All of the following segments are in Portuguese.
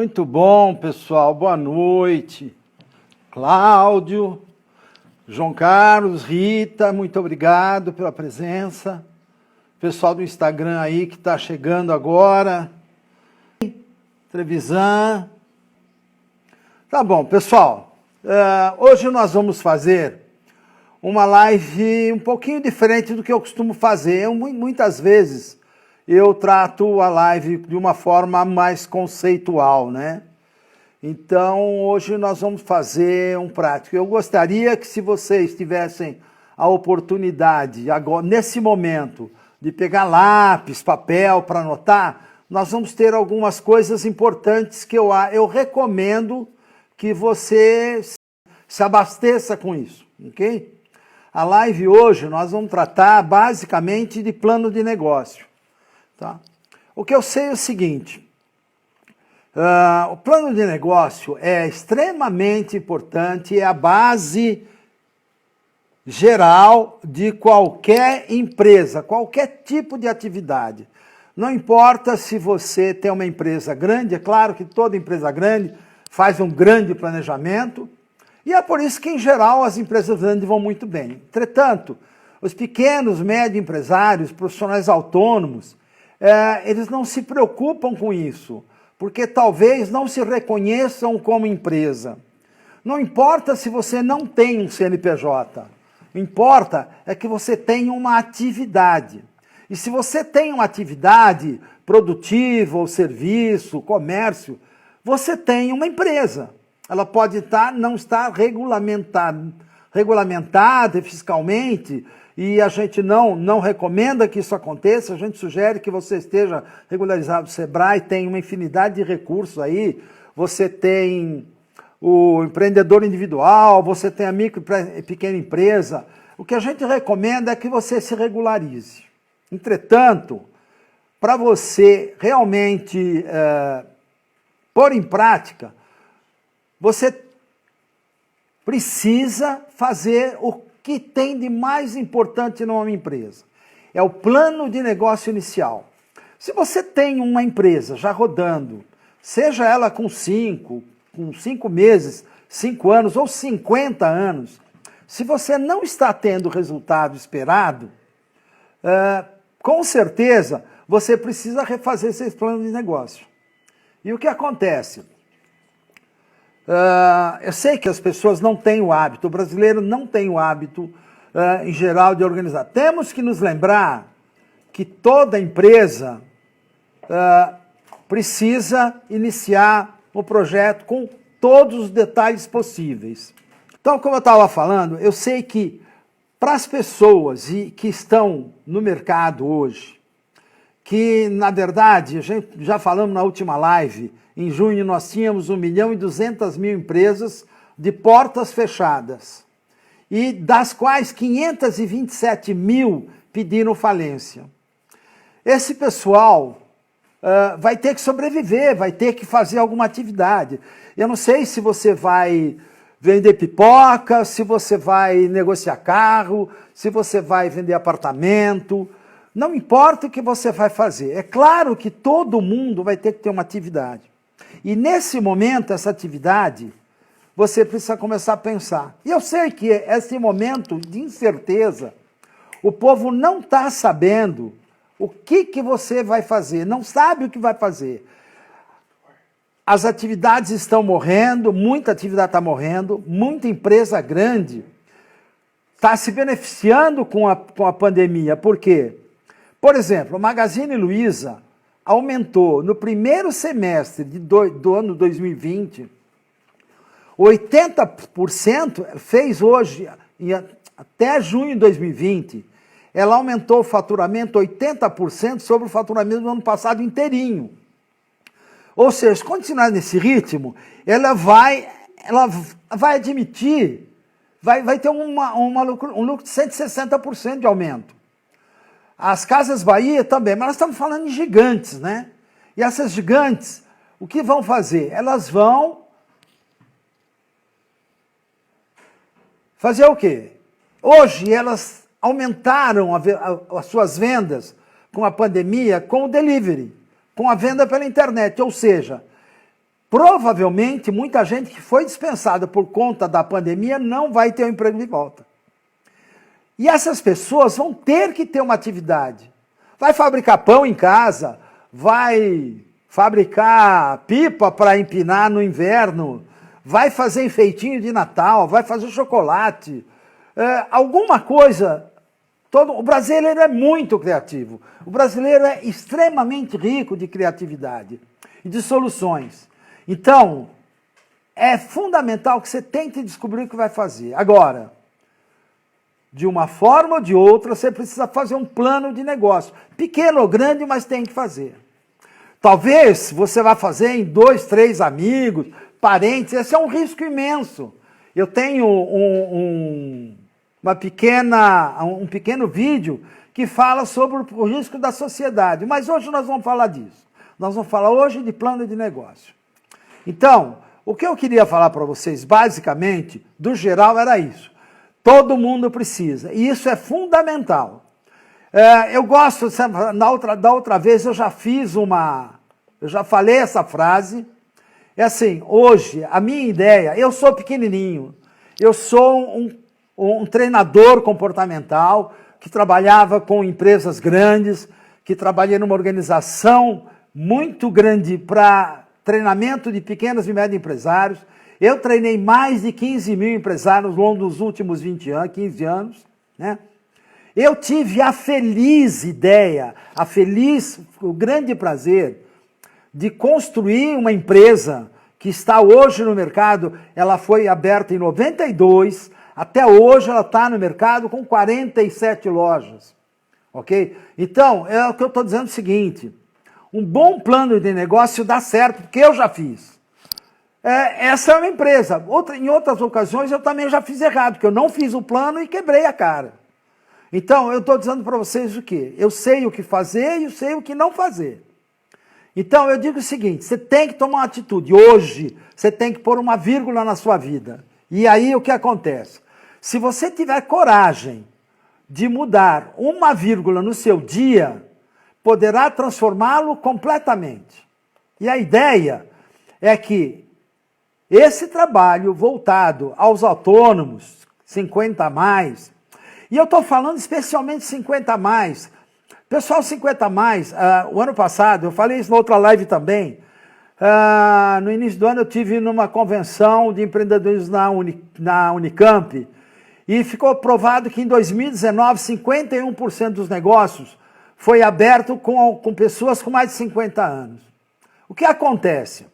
Muito bom, pessoal. Boa noite. Cláudio, João Carlos, Rita, muito obrigado pela presença. Pessoal do Instagram aí que está chegando agora. Trevisan. Tá bom, pessoal. Hoje nós vamos fazer uma live um pouquinho diferente do que eu costumo fazer. Muitas vezes eu trato a live de uma forma mais conceitual, né? Então, hoje nós vamos fazer um prático. Eu gostaria que, se vocês tivessem a oportunidade, agora, nesse momento, de pegar lápis, papel para anotar, nós vamos ter algumas coisas importantes que eu recomendo que você se abasteça com isso, ok? A live hoje nós vamos tratar basicamente de plano de negócio. Tá? O que eu sei é o seguinte, o plano de negócio é extremamente importante, é a base geral de qualquer empresa, qualquer tipo de atividade. Não importa se você tem uma empresa grande, é claro que toda empresa grande faz um grande planejamento, e é por isso que, em geral, as empresas grandes vão muito bem. Entretanto, os pequenos, médios empresários, profissionais autônomos, eles não se preocupam com isso, porque talvez não se reconheçam como empresa. Não importa se você não tem um CNPJ, o que importa é que você tenha uma atividade. E se você tem uma atividade produtiva, ou serviço, comércio, você tem uma empresa. Ela pode não estar regulamentada fiscalmente, e a gente não recomenda que isso aconteça, a gente sugere que você esteja regularizado no Sebrae, tem uma infinidade de recursos aí, você tem o empreendedor individual, você tem a micro e pequena empresa. O que a gente recomenda é que você se regularize. Entretanto, para você realmente pôr em prática, você precisa fazer o que tem de mais importante numa empresa. É o plano de negócio inicial. Se você tem uma empresa já rodando, seja ela com 5 meses, 5 anos ou 50 anos, se você não está tendo o resultado esperado, com certeza você precisa refazer esse plano de negócio. E o que acontece? Eu sei que as pessoas não têm o hábito, o brasileiro não tem o hábito, em geral, de organizar. Temos que nos lembrar que toda empresa precisa iniciar o projeto com todos os detalhes possíveis. Então, como eu estava falando, eu sei que para as pessoas que estão no mercado hoje, que, na verdade, a gente já falamos na última live, em junho nós tínhamos 1.200.000 empresas de portas fechadas, e das quais 527.000 pediram falência. Esse pessoal vai ter que sobreviver, vai ter que fazer alguma atividade. Eu não sei se você vai vender pipoca, se você vai negociar carro, se você vai vender apartamento. Não importa o que você vai fazer. É claro que todo mundo vai ter que ter uma atividade. E nesse momento, essa atividade, você precisa começar a pensar. E eu sei que esse momento de incerteza, o povo não está sabendo o que você vai fazer, não sabe o que vai fazer. As atividades estão morrendo, muita atividade está morrendo, muita empresa grande está se beneficiando com a pandemia. Por quê? Por exemplo, o Magazine Luiza aumentou no primeiro semestre do ano 2020, 80% fez hoje, até junho de 2020, ela aumentou o faturamento 80% sobre o faturamento do ano passado inteirinho. Ou seja, se continuar nesse ritmo, ela vai admitir, vai ter um lucro de 160% de aumento. As Casas Bahia também, mas nós estamos falando de gigantes, né? E essas gigantes, o que vão fazer? Elas vão fazer o quê? Hoje elas aumentaram as suas vendas com a pandemia com o delivery, com a venda pela internet, ou seja, provavelmente muita gente que foi dispensada por conta da pandemia não vai ter o emprego de volta. E essas pessoas vão ter que ter uma atividade. Vai fabricar pão em casa, vai fabricar pipa para empinar no inverno, vai fazer enfeitinho de Natal, vai fazer chocolate, alguma coisa. O brasileiro é muito criativo. O brasileiro é extremamente rico de criatividade e de soluções. Então, é fundamental que você tente descobrir o que vai fazer. Agora, de uma forma ou de outra, você precisa fazer um plano de negócio. Pequeno ou grande, mas tem que fazer. Talvez você vá fazer em 2, 3 amigos, parentes. Esse é um risco imenso. Eu tenho um pequeno vídeo que fala sobre o risco da sociedade. Mas hoje nós vamos falar disso. Nós vamos falar hoje de plano de negócio. Então, o que eu queria falar para vocês, basicamente, do geral, era isso. Todo mundo precisa, e isso é fundamental. Eu gosto, da outra vez eu já falei essa frase, é assim, hoje, a minha ideia, eu sou pequenininho, eu sou um treinador comportamental, que trabalhava com empresas grandes, que trabalhei numa organização muito grande para treinamento de pequenos e médios empresários. Eu treinei mais de 15 mil empresários ao longo dos últimos 15 anos. Né? Eu tive a feliz ideia, o grande prazer de construir uma empresa que está hoje no mercado. Ela foi aberta em 92, até hoje ela está no mercado com 47 lojas. Ok? Então, é o que eu estou dizendo o seguinte, um bom plano de negócio dá certo, porque eu já fiz. Essa é uma empresa. Em outras ocasiões eu também já fiz errado, porque eu não fiz o plano e quebrei a cara. Então, eu estou dizendo para vocês o quê? Eu sei o que fazer e eu sei o que não fazer. Então, eu digo o seguinte, você tem que tomar uma atitude. Hoje, você tem que pôr uma vírgula na sua vida. E aí, o que acontece? Se você tiver coragem de mudar uma vírgula no seu dia, poderá transformá-lo completamente. E a ideia é que esse trabalho voltado aos autônomos, 50 a mais, e eu estou falando especialmente 50 a mais, pessoal 50 a mais, o ano passado, eu falei isso na outra live também, no início do ano eu tive numa convenção de empreendedorismo na Unicamp, e ficou provado que em 2019, 51% dos negócios foi aberto com pessoas com mais de 50 anos. O que acontece?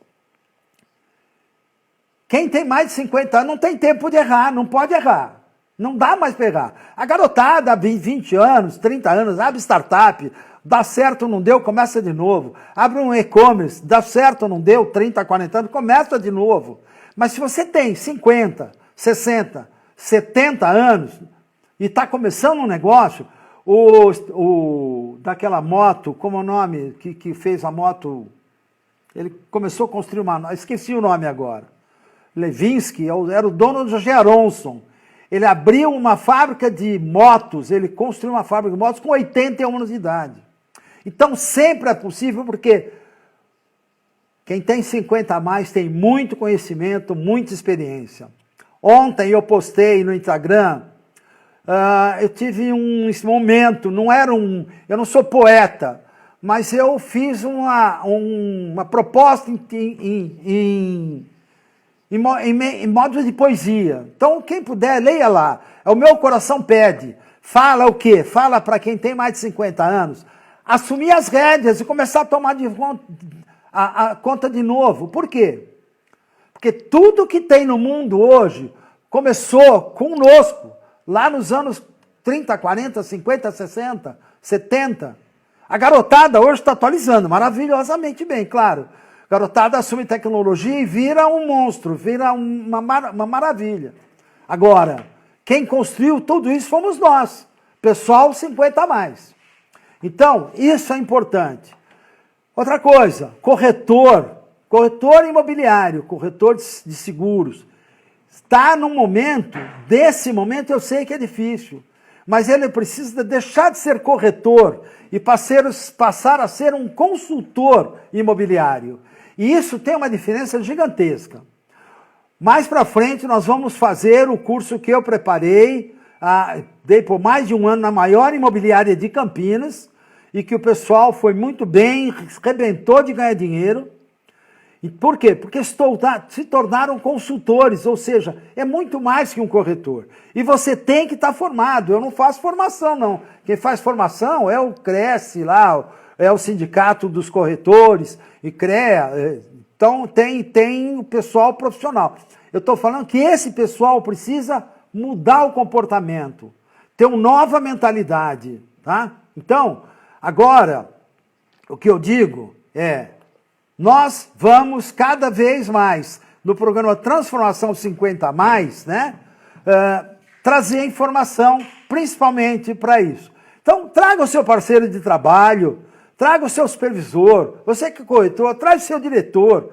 Quem tem mais de 50 anos não tem tempo de errar, não pode errar. Não dá mais para errar. A garotada, 20 anos, 30 anos, abre startup, dá certo, não deu, começa de novo. Abre um e-commerce, dá certo, não deu, 30, 40 anos, começa de novo. Mas se você tem 50, 60, 70 anos e está começando um negócio, daquela moto, como é o nome, que fez a moto, ele começou a construir esqueci o nome agora, Levinsky, era o dono do G. Aronson, ele abriu uma fábrica de motos, ele construiu uma fábrica de motos com 81 anos de idade. Então sempre é possível, porque quem tem 50 a mais tem muito conhecimento, muita experiência. Ontem eu postei no Instagram, eu tive um momento, eu não sou poeta, mas eu fiz uma proposta em modo de poesia. Então, quem puder, leia lá. O meu coração pede. Fala o quê? Fala para quem tem mais de 50 anos, assumir as rédeas e começar a tomar a conta de novo. Por quê? Porque tudo que tem no mundo hoje começou conosco, lá nos anos 30, 40, 50, 60, 70. A garotada hoje está atualizando maravilhosamente bem, claro. A garotada assume tecnologia e vira um monstro, vira uma maravilha. Agora, quem construiu tudo isso fomos nós, pessoal 50 a mais. Então, isso é importante. Outra coisa, corretor imobiliário, corretor de seguros, está num momento, desse momento eu sei que é difícil, mas ele precisa deixar de ser corretor e passar a ser um consultor imobiliário. E isso tem uma diferença gigantesca. Mais para frente nós vamos fazer o curso que eu preparei, dei por mais de um ano na maior imobiliária de Campinas, e que o pessoal foi muito bem, arrebentou de ganhar dinheiro. E por quê? Porque se tornaram consultores, ou seja, é muito mais que um corretor. E você tem que estar formado. Eu não faço formação, não. Quem faz formação é o Cresce lá, é o Sindicato dos Corretores, e CREA. Então tem o pessoal profissional. Eu estou falando que esse pessoal precisa mudar o comportamento, ter uma nova mentalidade. Tá? Então, agora, o que eu digo é... Nós vamos cada vez mais, no programa Transformação 50 Mais, né, trazer informação principalmente para isso. Então, traga o seu parceiro de trabalho, traga o seu supervisor, você que é corretor, traz o seu diretor.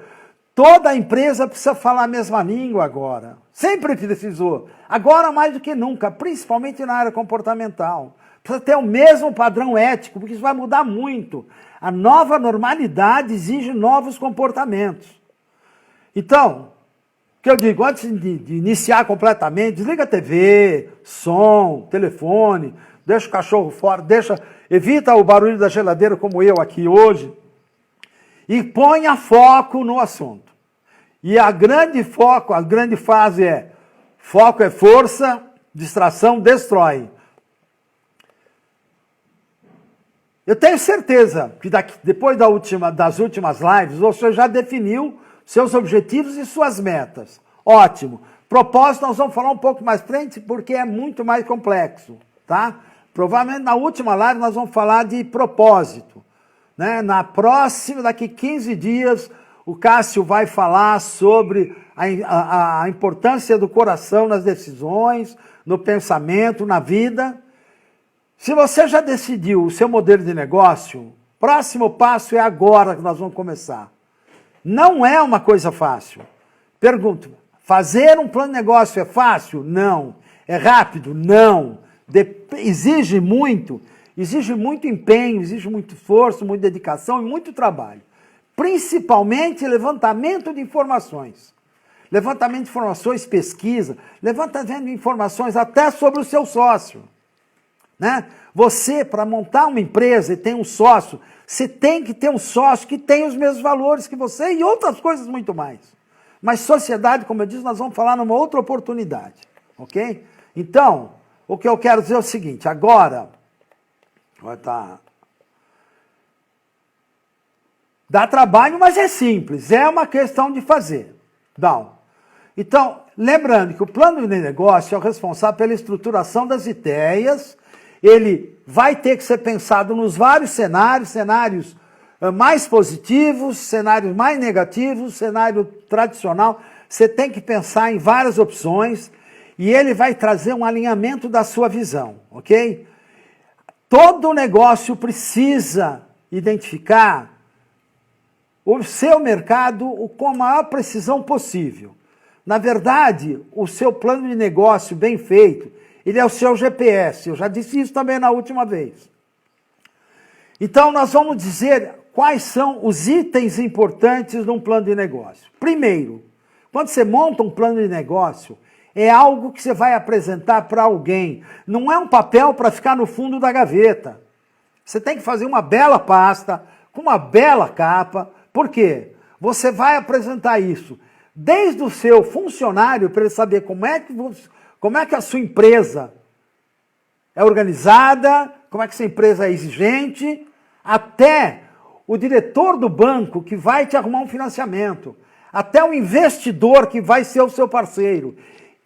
Toda a empresa precisa falar a mesma língua agora. Sempre precisou. Agora mais do que nunca, principalmente na área comportamental. Precisa ter o mesmo padrão ético, porque isso vai mudar muito. A nova normalidade exige novos comportamentos. Então, o que eu digo, antes de iniciar completamente, desliga a TV, som, telefone, deixa o cachorro fora, evita o barulho da geladeira como eu aqui hoje, e ponha foco no assunto. E a grande frase é, foco é força, distração destrói. Eu tenho certeza que depois das últimas lives, você já definiu seus objetivos e suas metas. Ótimo. Propósito, nós vamos falar um pouco mais frente, porque é muito mais complexo, tá? Provavelmente na última live nós vamos falar de propósito. Né? Na próxima, daqui 15 dias, o Cássio vai falar sobre a importância do coração nas decisões, no pensamento, na vida. Se você já decidiu o seu modelo de negócio, próximo passo é agora que nós vamos começar. Não é uma coisa fácil. Pergunto, fazer um plano de negócio é fácil? Não. É rápido? Não. Exige muito empenho, exige muito esforço, muita dedicação e muito trabalho. Principalmente levantamento de informações. Levantamento de informações, pesquisa, levantamento de informações até sobre o seu sócio. Né? Você, para montar uma empresa e ter um sócio, você tem que ter um sócio que tenha os mesmos valores que você e outras coisas muito mais. Mas sociedade, como eu disse, nós vamos falar numa outra oportunidade. Ok? Então, o que eu quero dizer é o seguinte, agora, dá trabalho, mas é simples, é uma questão de fazer. Então, lembrando que o plano de negócio é o responsável pela estruturação das ideias. Ele vai ter que ser pensado nos vários cenários mais positivos, cenários mais negativos, cenário tradicional. Você tem que pensar em várias opções e ele vai trazer um alinhamento da sua visão, ok? Todo negócio precisa identificar o seu mercado com a maior precisão possível. Na verdade, o seu plano de negócio bem feito, ele é o seu GPS. Eu já disse isso também na última vez. Então, nós vamos dizer quais são os itens importantes de um plano de negócio. Primeiro, quando você monta um plano de negócio, é algo que você vai apresentar para alguém. Não é um papel para ficar no fundo da gaveta. Você tem que fazer uma bela pasta, com uma bela capa. Por quê? Você vai apresentar isso desde o seu funcionário, para ele saber como é que a sua empresa é organizada, como é que essa empresa é exigente, até o diretor do banco que vai te arrumar um financiamento, até o investidor que vai ser o seu parceiro.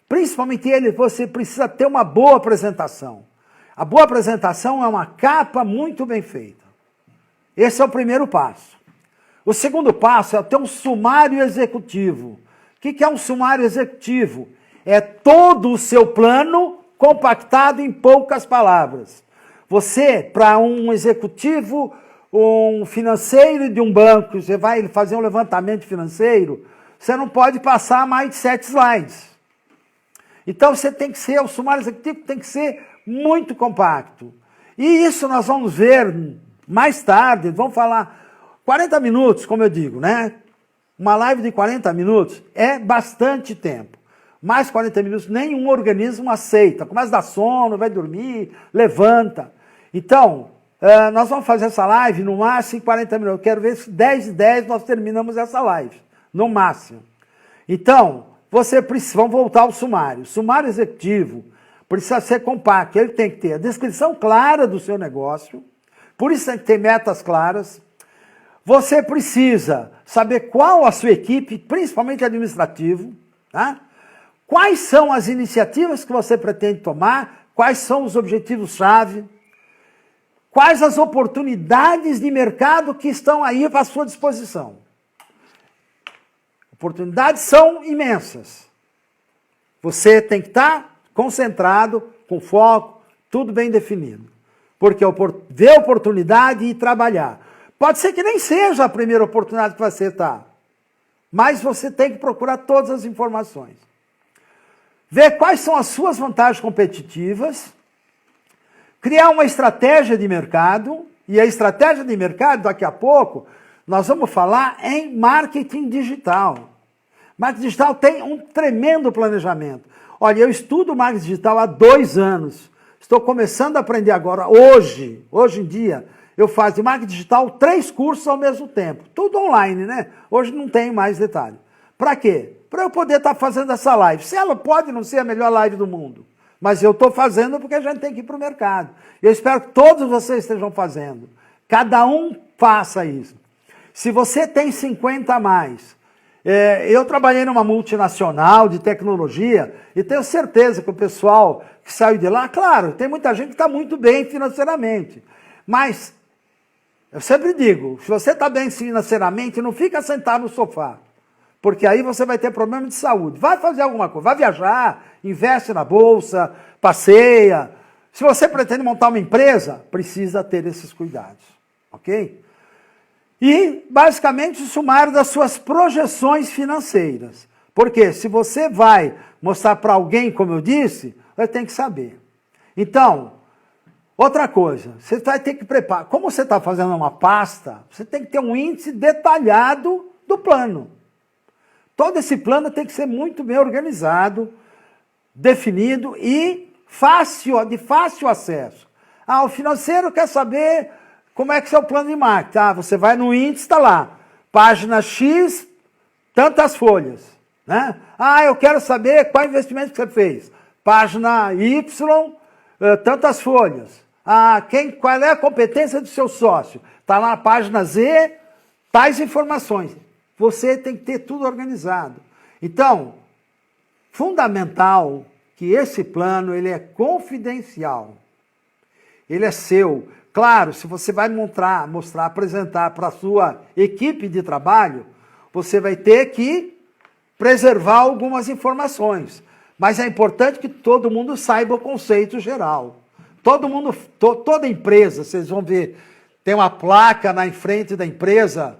Principalmente ele, você precisa ter uma boa apresentação. A boa apresentação é uma capa muito bem feita. Esse é o primeiro passo. O segundo passo é ter um sumário executivo. O que é um sumário executivo? É todo o seu plano compactado em poucas palavras. Você, para um executivo, um financeiro de um banco, você vai fazer um levantamento financeiro, você não pode passar mais de 7 slides. Então você tem que ser, o sumário executivo tem que ser muito compacto. E isso nós vamos ver mais tarde, vamos falar 40 minutos, como eu digo, né? Uma live de 40 minutos é bastante tempo. Mais 40 minutos, nenhum organismo aceita. Começa a dar sono, vai dormir, levanta. Então, nós vamos fazer essa live no máximo em 40 minutos. Eu quero ver se 10h10 nós terminamos essa live, no máximo. Então, vamos voltar ao sumário. O sumário executivo precisa ser compacto. Ele tem que ter a descrição clara do seu negócio, por isso tem que ter metas claras. Você precisa saber qual a sua equipe, principalmente administrativo, tá? Quais são as iniciativas que você pretende tomar, quais são os objetivos-chave, quais as oportunidades de mercado que estão aí à sua disposição. Oportunidades são imensas. Você tem que estar concentrado, com foco, tudo bem definido. Porque ver a oportunidade e trabalhar. Pode ser que nem seja a primeira oportunidade que você está, mas você tem que procurar todas as informações. Ver quais são as suas vantagens competitivas, criar uma estratégia de mercado, e a estratégia de mercado, daqui a pouco, nós vamos falar em marketing digital. Marketing digital tem um tremendo planejamento. Olha, eu estudo marketing digital há 2 anos. Estou começando a aprender agora, hoje em dia, eu faço de marketing digital 3 cursos ao mesmo tempo. Tudo online, né? Hoje não tem mais detalhe. Para quê? Para eu poder estar fazendo essa live. Se ela pode não ser a melhor live do mundo, mas eu estou fazendo porque a gente tem que ir para o mercado. Eu espero que todos vocês estejam fazendo. Cada um faça isso. Se você tem 50 a mais, eu trabalhei numa multinacional de tecnologia e tenho certeza que o pessoal que saiu de lá, claro, tem muita gente que está muito bem financeiramente, mas eu sempre digo, se você está bem financeiramente, não fica sentado no sofá, porque aí você vai ter problema de saúde. Vai fazer alguma coisa, vai viajar, investe na bolsa, passeia. Se você pretende montar uma empresa, precisa ter esses cuidados, ok? E, basicamente, o sumário das suas projeções financeiras. Porque se você vai mostrar para alguém, como eu disse, vai ter que saber. Então, outra coisa, você vai ter que preparar. Como você está fazendo uma pasta, você tem que ter um índice detalhado do plano. Todo esse plano tem que ser muito bem organizado, definido e de fácil acesso. O financeiro quer saber como é que é o plano de marketing. Você vai no índice, está lá, página X, tantas folhas. Né? Eu quero saber qual investimento que você fez. Página Y, tantas folhas. Qual é a competência do seu sócio? Está lá na página Z, tais informações. Você tem que ter tudo organizado. Então, fundamental que esse plano ele é confidencial. Ele é seu. Claro, se você vai mostrar, apresentar para a sua equipe de trabalho, você vai ter que preservar algumas informações. Mas é importante que todo mundo saiba o conceito geral. Toda empresa, vocês vão ver, tem uma placa na frente da empresa,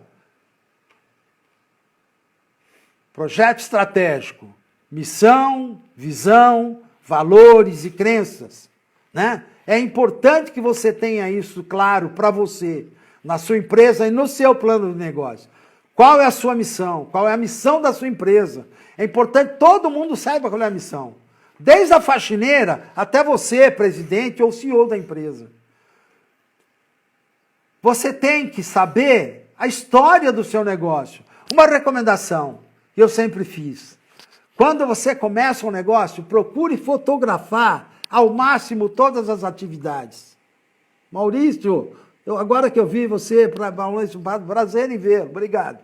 projeto estratégico, missão, visão, valores e crenças, né? É importante que você tenha isso claro para você, na sua empresa e no seu plano de negócio. Qual é a sua missão? Qual é a missão da sua empresa? É importante que todo mundo saiba qual é a missão. Desde a faxineira até você, presidente ou CEO da empresa. Você tem que saber a história do seu negócio. Uma recomendação que eu sempre fiz. Quando você começa um negócio, procure fotografar ao máximo todas as atividades. Maurício, agora que eu vi você, prazer em vê-lo, obrigado.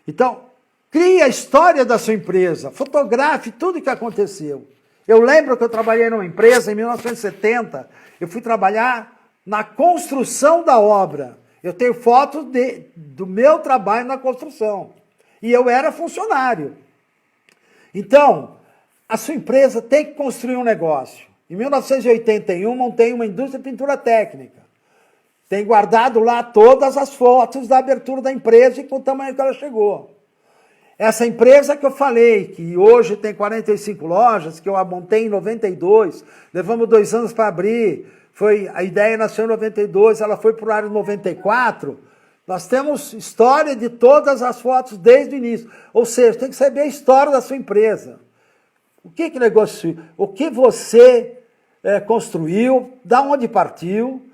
Então, crie a história da sua empresa, fotografe tudo o que aconteceu. Eu lembro que eu trabalhei numa empresa em 1970, eu fui trabalhar na construção da obra. Eu tenho fotos do meu trabalho na construção. E eu era funcionário. Então, a sua empresa tem que construir um negócio. Em 1981, montei uma indústria de pintura técnica. Tenho guardado lá todas as fotos da abertura da empresa e com o tamanho que ela chegou. Essa empresa que eu falei, que hoje tem 45 lojas, que eu montei em 92, levamos 2 anos para abrir, a ideia nasceu em 92, ela foi para o ar em 94, Nós temos história de todas as fotos desde o início. Ou seja, tem que saber a história da sua empresa. O que negociou, o que você construiu, da onde partiu,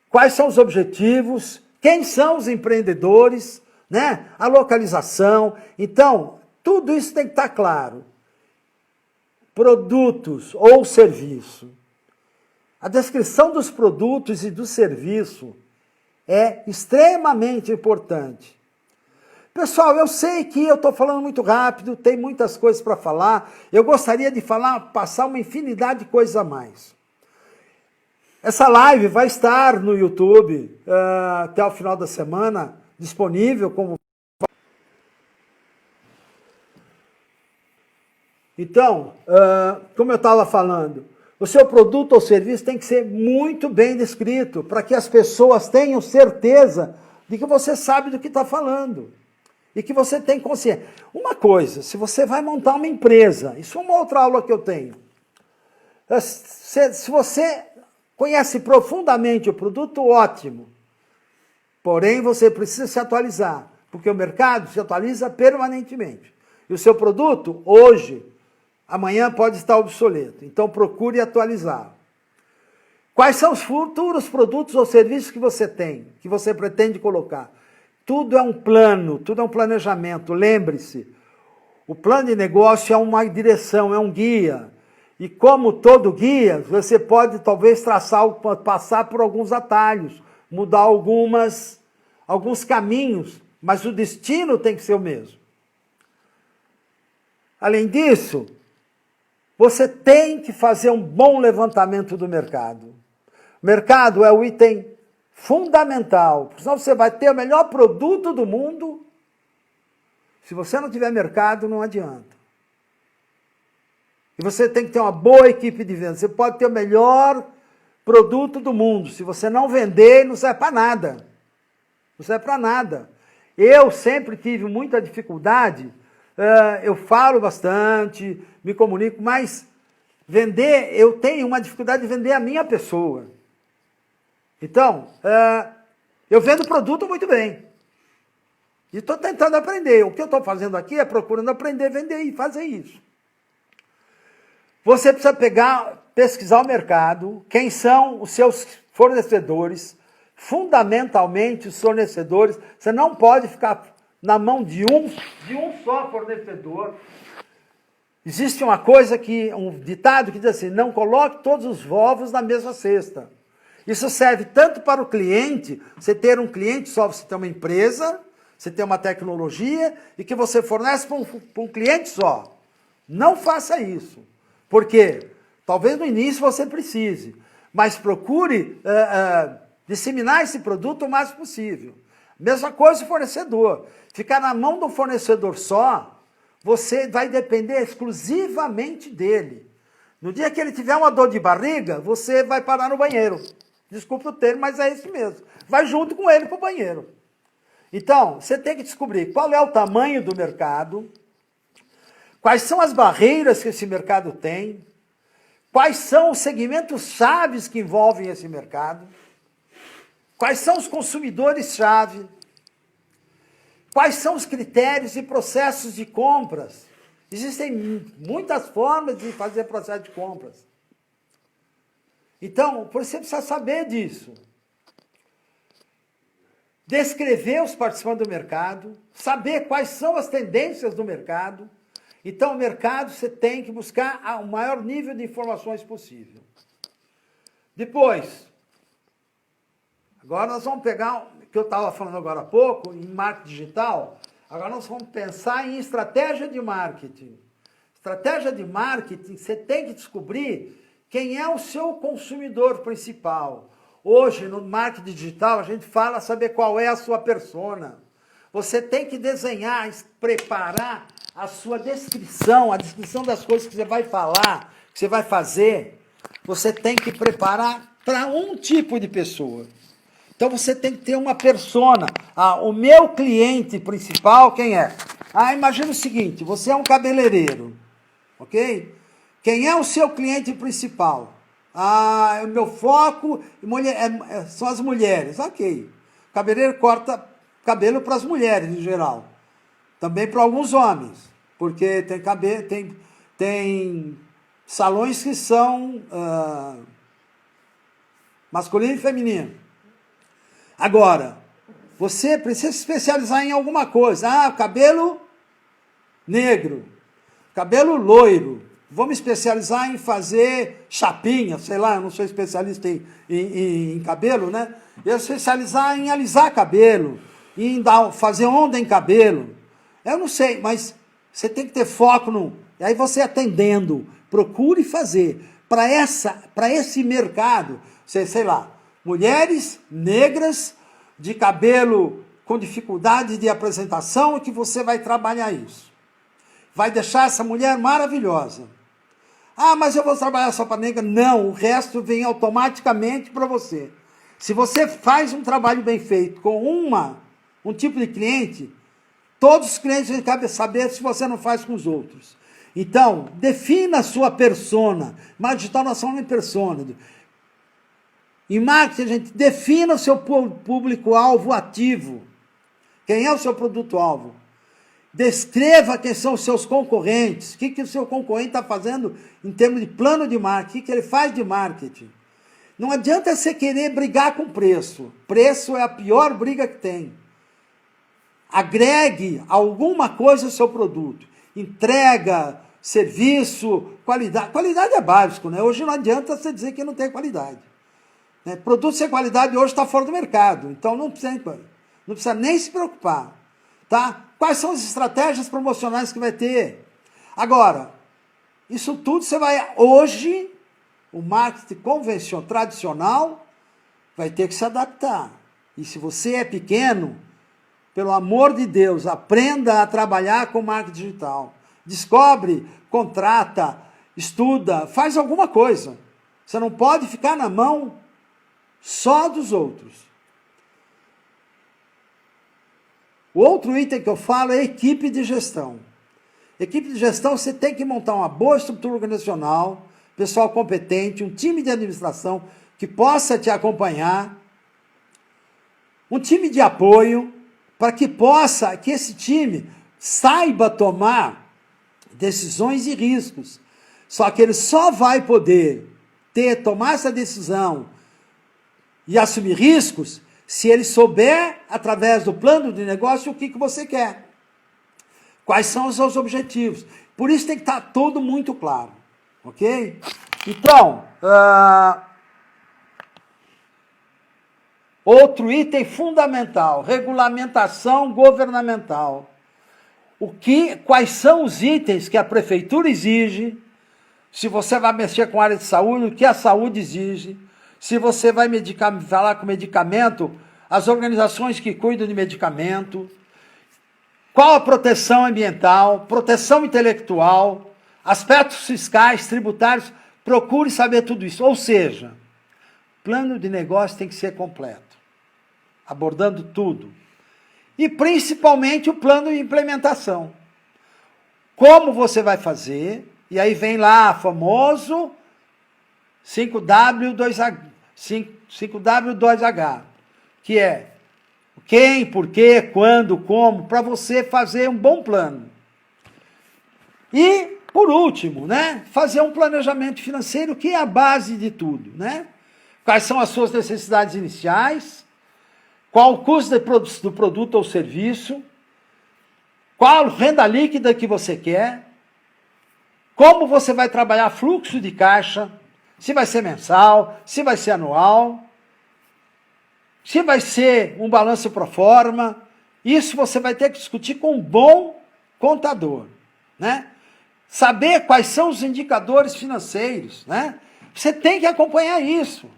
quais são os objetivos, quem são os empreendedores, né? A localização. Então, tudo isso tem que estar claro. Produtos ou serviço. A descrição dos produtos e do serviço é extremamente importante. Pessoal, eu sei que eu estou falando muito rápido, tem muitas coisas para falar, eu gostaria de passar uma infinidade de coisas a mais. Essa live vai estar no YouTube até o final da semana, disponível como... Então, como eu estava falando, o seu produto ou serviço tem que ser muito bem descrito, para que as pessoas tenham certeza de que você sabe do que está falando. E que você tem consciência. Uma coisa, se você vai montar uma empresa, isso é uma outra aula que eu tenho. Se você conhece profundamente o produto, ótimo. Porém, você precisa se atualizar, porque o mercado se atualiza permanentemente. E o seu produto, hoje, amanhã pode estar obsoleto. Então, procure atualizar. Quais são os futuros produtos ou serviços que você tem, que você pretende colocar? Tudo é um plano, tudo é um planejamento. Lembre-se, o plano de negócio é uma direção, é um guia. E como todo guia, você pode talvez passar por alguns atalhos, mudar alguns caminhos, mas o destino tem que ser o mesmo. Além disso, você tem que fazer um bom levantamento do mercado. O mercado é o item fundamental, porque senão você vai ter o melhor produto do mundo. Se você não tiver mercado, não adianta. E você tem que ter uma boa equipe de venda. Você pode ter o melhor produto do mundo. Se você não vender, não serve para nada. Não serve para nada. Eu sempre tive muita dificuldade, eu falo bastante, me comunico, mas vender, eu tenho uma dificuldade de vender a minha pessoa. Então, eu vendo produto muito bem. E estou tentando aprender. O que eu estou fazendo aqui é procurando aprender, vender e fazer isso. Você precisa pesquisar o mercado, quem são os seus fornecedores, fundamentalmente os fornecedores. Você não pode ficar na mão de um só fornecedor. Existe uma coisa um ditado que diz assim, não coloque todos os ovos na mesma cesta. Isso serve tanto para o cliente, você ter um cliente só, você tem uma empresa, você tem uma tecnologia e que você fornece para um cliente só. Não faça isso. Porque talvez no início você precise, mas procure disseminar esse produto o mais possível. Mesma coisa o fornecedor. Ficar na mão do fornecedor só, você vai depender exclusivamente dele. No dia que ele tiver uma dor de barriga, você vai parar no banheiro. Desculpe o termo, mas é isso mesmo. Vai junto com ele para o banheiro. Então, você tem que descobrir qual é o tamanho do mercado, quais são as barreiras que esse mercado tem, quais são os segmentos chaves que envolvem esse mercado, quais são os consumidores-chave, quais são os critérios e processos de compras. Existem muitas formas de fazer processo de compras. Então, você precisa saber disso. Descrever os participantes do mercado, saber quais são as tendências do mercado. Então, o mercado, você tem que buscar o maior nível de informações possível. Depois, agora nós vamos pegar o que eu estava falando agora há pouco, em marketing digital. Agora nós vamos pensar em estratégia de marketing. Estratégia de marketing, você tem que descobrir quem é o seu consumidor principal. Hoje, no marketing digital, a gente fala saber qual é a sua persona. Você tem que desenhar, preparar a sua descrição, a descrição das coisas que você vai falar, que você vai fazer. Você tem que preparar para um tipo de pessoa. Então, você tem que ter uma persona. O meu cliente principal, quem é? Imagina o seguinte, você é um cabeleireiro, ok? Quem é o seu cliente principal? O meu foco são as mulheres, ok. cabeleireiro corta cabelo para as mulheres em geral. Também para alguns homens. Porque tem salões que são masculino e feminino. Agora, você precisa se especializar em alguma coisa. Ah, cabelo negro, cabelo loiro. Vou me especializar em fazer chapinha, sei lá, eu não sou especialista em cabelo, né? Eu vou especializar em alisar cabelo, em fazer onda em cabelo. Eu não sei, mas você tem que ter foco no... E aí você atendendo, procure fazer para esse mercado, sei lá, mulheres negras de cabelo com dificuldade de apresentação, que você vai trabalhar isso. Vai deixar essa mulher maravilhosa. Ah, mas eu vou trabalhar só para negra? Não, o resto vem automaticamente para você. Se você faz um trabalho bem feito com um tipo de cliente, todos os clientes querem saber se você não faz com os outros. Então, defina a sua persona. Marketing digital nós somos em persona. Em marketing, a gente defina o seu público-alvo ativo. Quem é o seu produto-alvo? Descreva quem são os seus concorrentes. O que o seu concorrente está fazendo em termos de plano de marketing. O que ele faz de marketing. Não adianta você querer brigar com preço. Preço é a pior briga que tem. Agregue alguma coisa ao seu produto. Entrega, serviço, qualidade. Qualidade é básico, né? Hoje não adianta você dizer que não tem qualidade. Né? Produto sem qualidade hoje está fora do mercado. Então não precisa nem se preocupar. Tá? Quais são as estratégias promocionais que vai ter? Agora, isso tudo você vai... Hoje, o marketing convencional, tradicional, vai ter que se adaptar. E se você é pequeno, pelo amor de Deus, aprenda a trabalhar com marketing digital. Descobre, contrata, estuda, faz alguma coisa. Você não pode ficar na mão só dos outros. O outro item que eu falo é equipe de gestão. Equipe de gestão, você tem que montar uma boa estrutura organizacional, pessoal competente, um time de administração que possa te acompanhar, um time de apoio, para que esse time saiba tomar decisões e riscos. Só que ele só vai poder tomar essa decisão e assumir riscos se ele souber, através do plano de negócio, o que você quer. Quais são os seus objetivos. Por isso tem que estar tudo muito claro. Ok? Então, outro item fundamental, regulamentação governamental. Quais são os itens que a prefeitura exige, se você vai mexer com a área de saúde, o que a saúde exige, se você vai falar com medicamento, as organizações que cuidam de medicamento, qual a proteção ambiental, proteção intelectual, aspectos fiscais, tributários, procure saber tudo isso. Ou seja, plano de negócio tem que ser completo, abordando tudo. E principalmente o plano de implementação. Como você vai fazer, e aí vem lá famoso 5W2H, que é quem, por quê, quando, como, para você fazer um bom plano. E, por último, né, fazer um planejamento financeiro, que é a base de tudo, né? Quais são as suas necessidades iniciais, qual o custo do produto ou serviço, qual a renda líquida que você quer, como você vai trabalhar fluxo de caixa, se vai ser mensal, se vai ser anual, se vai ser um balanço pro forma. Isso você vai ter que discutir com um bom contador, né? Saber quais são os indicadores financeiros, né? Você tem que acompanhar isso.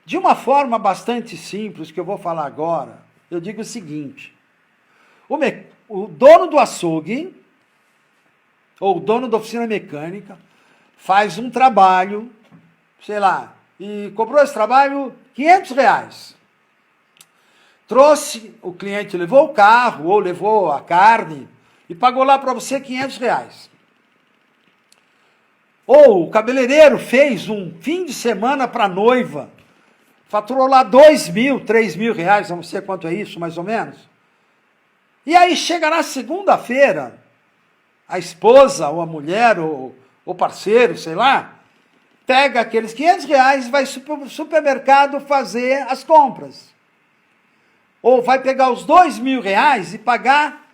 De uma forma bastante simples, que eu vou falar agora, eu digo o seguinte: o dono do açougue, ou o dono da oficina mecânica, faz um trabalho, sei lá, e cobrou esse trabalho R$500. Trouxe, o cliente levou o carro, ou levou a carne, e pagou lá para você R$500. Ou o cabeleireiro fez um fim de semana para a noiva, faturou lá 2 mil, 3 mil reais, não sei quanto é isso, mais ou menos. E aí chega na segunda-feira, a esposa, ou a mulher, ou o parceiro, sei lá, pega aqueles 500 reais e vai no supermercado fazer as compras. Ou vai pegar os 2 mil reais e pagar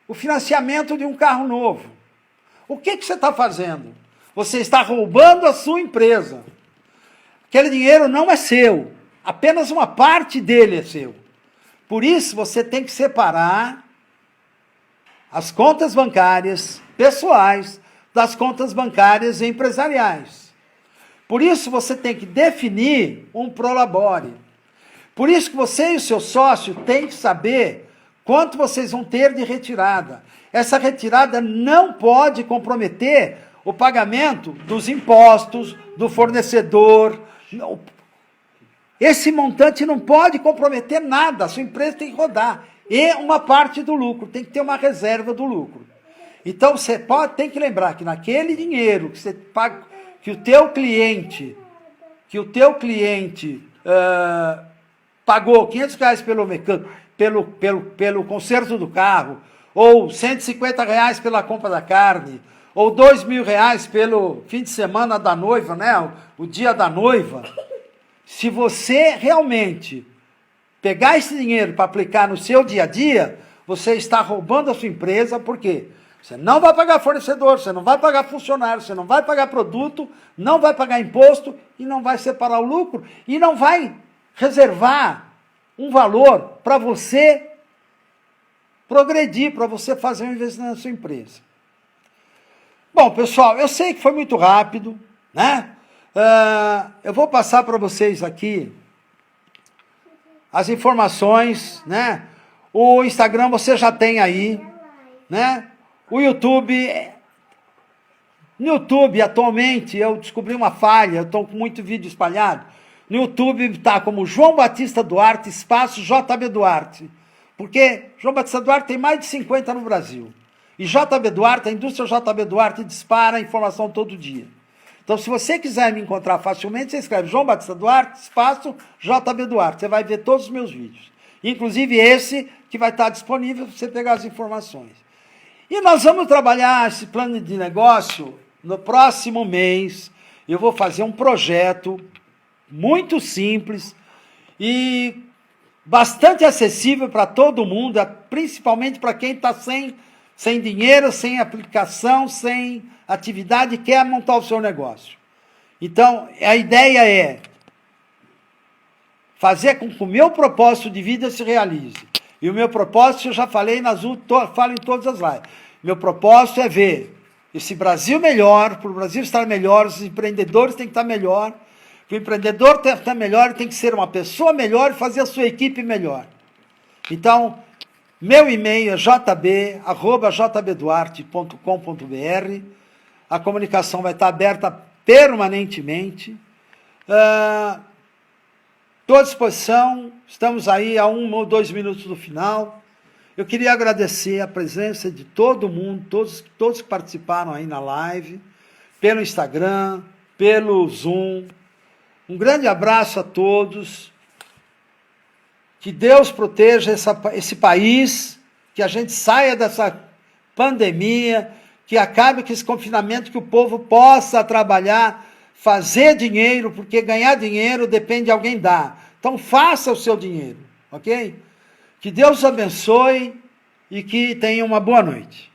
o financiamento de um carro novo. O que você está fazendo? Você está roubando a sua empresa. Aquele dinheiro não é seu, apenas uma parte dele é seu. Por isso, você tem que separar as contas bancárias pessoais das contas bancárias empresariais. Por isso, você tem que definir um prolabore. Por isso que você e o seu sócio têm que saber quanto vocês vão ter de retirada. Essa retirada não pode comprometer o pagamento dos impostos, do fornecedor. Esse montante não pode comprometer nada, a sua empresa tem que rodar. E uma parte do lucro, tem que ter uma reserva do lucro. Então, você tem que lembrar que naquele dinheiro que você paga, que o teu cliente pagou 500 reais pelo mecânico, pelo conserto do carro, ou 150 reais pela compra da carne, ou 2 mil reais pelo fim de semana da noiva, né? O dia da noiva. Se você realmente pegar esse dinheiro para aplicar no seu dia a dia, você está roubando a sua empresa, por quê? Você não vai pagar fornecedor, você não vai pagar funcionário, você não vai pagar produto, não vai pagar imposto e não vai separar o lucro e não vai reservar um valor para você progredir, para você fazer um investimento na sua empresa. Bom, pessoal, eu sei que foi muito rápido, né? Eu vou passar para vocês aqui as informações, né? O Instagram você já tem aí, né? O YouTube, no YouTube atualmente eu descobri uma falha, eu estou com muito vídeo espalhado. No YouTube está como João Batista Duarte, espaço JB Duarte. Porque João Batista Duarte tem mais de 50 no Brasil. E JB Duarte, a indústria JB Duarte dispara a informação todo dia. Então, se você quiser me encontrar facilmente, você escreve João Batista Duarte, espaço JB Duarte. Você vai ver todos os meus vídeos. Inclusive esse que vai estar disponível para você pegar as informações. E nós vamos trabalhar esse plano de negócio no próximo mês. Eu vou fazer um projeto muito simples e bastante acessível para todo mundo, principalmente para quem está sem dinheiro, sem aplicação, sem atividade e quer montar o seu negócio. Então, a ideia é fazer com que o meu propósito de vida se realize. E o meu propósito, eu já falei falo em todas as lives. Meu propósito é ver esse Brasil melhor, para o Brasil estar melhor, os empreendedores têm que estar melhor. Para o empreendedor estar melhor, ele tem que ser uma pessoa melhor e fazer a sua equipe melhor. Então, meu e-mail é jb@jbduarte.com.br. A comunicação vai estar aberta permanentemente. Estou à disposição, estamos aí a 1 ou 2 minutos do final. Eu queria agradecer a presença de todo mundo, todos que participaram aí na live, pelo Instagram, pelo Zoom. Um grande abraço a todos. Que Deus proteja esse país, que a gente saia dessa pandemia, que acabe com esse confinamento, que o povo possa trabalhar, fazer dinheiro, porque ganhar dinheiro depende de alguém dar. Então faça o seu dinheiro, ok? Que Deus abençoe e que tenha uma boa noite.